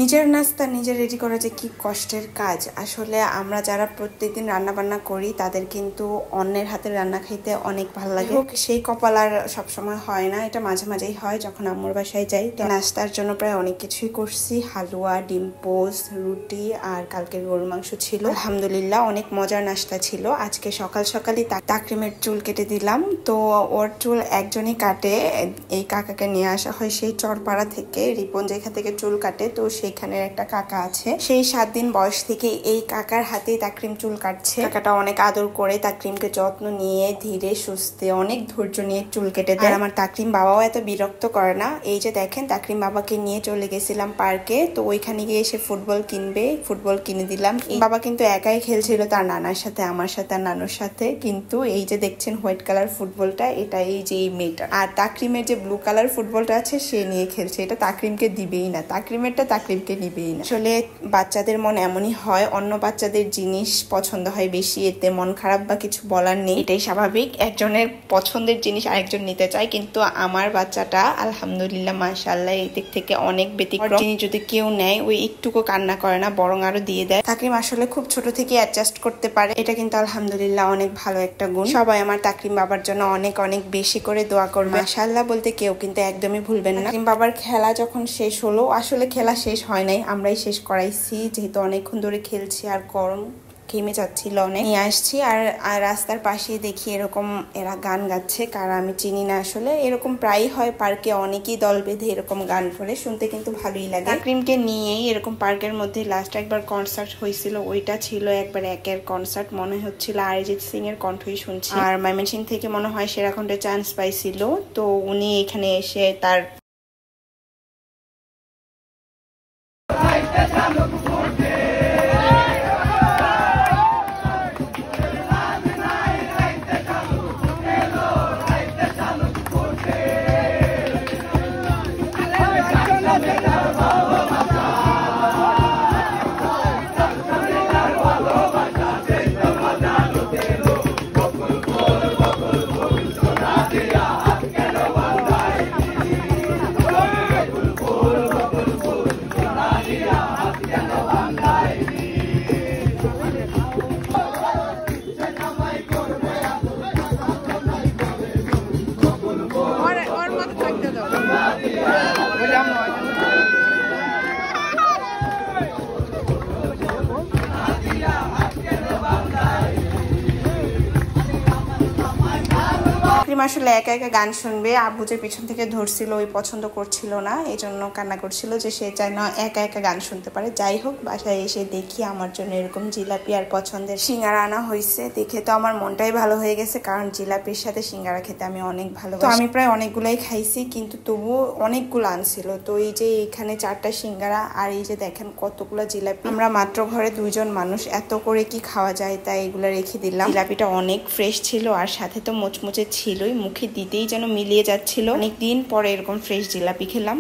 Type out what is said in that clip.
নিজের নাস্তা নিজে রেডি করা যে কি কষ্টের কাজ। আসলে আমরা যারা প্রত্যেকদিন রান্না বান্না করি তাদের কিন্তু অন্যের হাতের রান্না খাইতে অনেক ভালো লাগে। সেই কপাল আর সবসময় হয় না, এটা মাঝে মাঝেই হয় যখন আম্মুর বাসায় যাই। তো নাস্তার জন্য প্রায় অনেক কিছুই করছি, হালুয়া, ডিম পোস্ট, রুটি আর কালকের গরুর মাংস ছিল। আলহামদুলিল্লাহ অনেক মজার নাস্তা ছিল। আজকে সকাল সকালই তাকরিমের চুল কেটে দিলাম। তো ওর চুল একজনই কাটে, এই কাকাকে নিয়ে আসা হয় সেই চরপাড়া থেকে, রিপন যেখান থেকে চুল কাটে। তো সেখানে একটা কাকা আছে, সেই 7 দিন বয়স থেকে এই কাকার হাতেই তাকরিম চুল কাটছে। কাকাটা অনেক আদর করে তাকরিমকে যত্ন নিয়ে ধীরে সুস্থে অনেক ধৈর্য নিয়ে চুল কেটে দেয়। আর আমার তাকরিম বাবাও এত বিরক্ত করে না। এই যে দেখেন, তাকরিম বাবাকে নিয়ে চলে গেছিলাম পার্কে। তো ওইখানে গিয়ে এসে ফুটবল কিনবে, ফুটবল কিনে দিলাম। বাবা কিন্তু একাই খেলছিল তার নানার সাথে, আমার সাথে আর নানুর সাথে। কিন্তু এই যে দেখছেন হোয়াইট কালার ফুটবলটা, এটা এই যে এই মেয়েটা। আর তাকরিমের যে ব্লু কালার ফুটবলটা আছে সে নিয়ে খেলছে। এটা তাকরিমকে দিবেই না, তাকরিমেরটা তাকরিমকে নিবেই না। আসলে বাচ্চাদের মন এমনই হয়, অন্য বাচ্চাদের জিনিস পছন্দ হয় বেশি, এতে মন খারাপ বা কিছু বলার নেই, এটাই স্বাভাবিক। একজনের পছন্দের জিনিস আরেকজন নিতে চায়, কিন্তু আমার বাচ্চাটা আলহামদুলিল্লাহ মাশাআল্লাহ এই দিক থেকে অনেক ব্যতিক্রম। জিনিস যদি কেউ নেয় ওই একটুকু কান্না করে না, বরং আরো দিয়ে দেয়। তাকরিম আসলে খুব ছোট থেকে অ্যাডজাস্ট করতে পারে, এটা কিন্তু আলহামদুলিল্লাহ অনেক ভালো একটা গুণ। সবাই আমার তাকরিম বাবার জন্য অনেক অনেক বেশি করে দোয়া করবে। মাশাআল্লাহ বলতে কেউ কিন্তু একদমই ভুলবেন না। তাকরিম বাবার খেলা যখন শেষ হলো, আসলে খেলা শেষ হয় নাই, আমরাই শেষ করাইছি, যেহেতু অনেকক্ষণ ধরে খেলছি আর গরম ঘেমে যাচ্ছিল অনেক। নিয়ে আসছি আর রাস্তার পাশে দেখি এরকম এরা গান গাচ্ছে, কারা আমি চিনি না। আসলে এরকম প্রায়ই হয় পার্কে, অনেকেই দল বেঁধে এরকম গান করে, শুনতে কিন্তু ভালোই লাগে। তাকরিমকে নিয়েই এরকম পার্কের মধ্যে লাস্ট একবার কনসার্ট হয়েছিল, ওইটা ছিল একবার একের কনসার্ট, মনে হচ্ছিল অরিজিৎ সিং এর কণ্ঠই শুনছি। আর ময়মনসিংহ থেকে মনে হয় সেরাখণ্ডে চান্স পাইছিল, তো উনি এখানে এসে তার আসলে একা একা গান শুনবে। আব্বু যে পিছন থেকে ধরছিল, ওই পছন্দ করছিল না, এই জন্য কান্না করছিল যে সে চায় না একা একা গান শুনতে পারে। যাই হোক, বাসায় এসে দেখি আমার জন্য এরকম জিলাপি আর পছন্দের সিঙ্গারা আনা হয়েছে। দেখে তো আমার মনটাই ভালো হয়ে গেছে, কারণ জিলাপির সাথে সিঙ্গারা খেতে আমি অনেক ভালোবাসি। তো আমি প্রায় অনেকগুলাই খাইছি, কিন্তু তবুও অনেকগুলো আনছিল। তো এই যে এখানে 4টা সিঙ্গারা আর এই যে দেখেন কতগুলো জিলাপি। আমরা মাত্র ঘরে 2 জন মানুষ, এত করে কি খাওয়া যায়, তাই এগুলো রেখে দিলাম। জিলাপিটা অনেক ফ্রেশ ছিল আর সাথে তো মুচমুচে ছিলই, মুখে দিতেই যেন মিলিয়ে যাচ্ছিল। অনেকদিন পরে এরকম ফ্রেশ জিলাপি খেলাম।